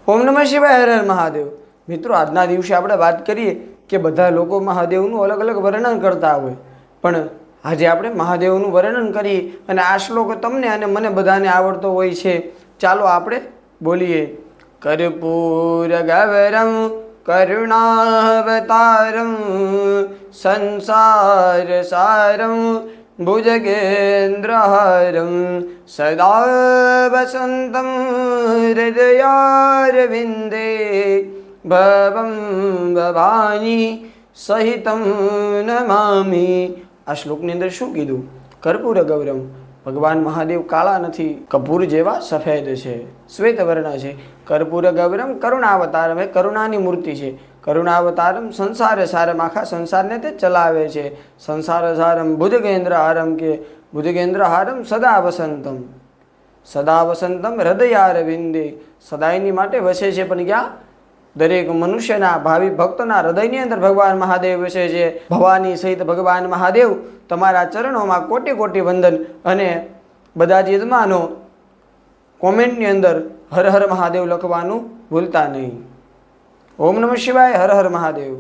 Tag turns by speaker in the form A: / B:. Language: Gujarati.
A: ઓમ નમઃ શિવાય, હર હર મહાદેવ। મિત્રો, આજના દિવસે આપણે વાત કરીએ કે બધા લોકો મહાદેવનું અલગ અલગ વર્ણન કરતા હોય, પણ આજે આપણે મહાદેવનું વર્ણન કરીએ અને આ શ્લોક તમને અને મને બધાને આવડતો હોય છે। ચાલો આપણે બોલીએ। કર્પૂર ગૌરમ કરુણાવતારમ સંસાર સારમ ભુજગેન્દ્રહારમ સદા વસંતમ હૃદયારવિંદે ભવમ ભવાની સહિતમ નમામિ। આ શ્લોકની અંદર શું કીધું? કર્પૂર ગૌરમ, ભગવાન મહાદેવ કાળા નથી, કપૂર જેવા સફેદ છે, શ્વેત વર્ણ છે। કર્પૂર ગૌરમ કરુણાવતારમ, એ કરુણાની મૂર્તિ છે। કરુણાવતારમ સંસાર સારમ, આખા સંસારને તે ચલાવે છે। સંસાર સારમ ભુજગેન્દ્ર હારમ, કે ભુજગેન્દ્ર હારમ સદા વસંતમ, સદા વસંતમ હૃદયારવિંદે, સદાયની માટે વસે છે, પણ ક્યાં? દરેક મનુષ્યના ભાવિ ભક્તના હૃદયની અંદર ભગવાન મહાદેવ વસે છે। ભવાની સહિત ભગવાન મહાદેવ તમારા ચરણોમાં કોટી કોટી વંદન। અને બધા જ યજમાનો કોમેન્ટની અંદર હર હર મહાદેવ લખવાનું ભૂલતા નહીં। ઓમ નમઃ શિવાય, હર હર મહાદેવ।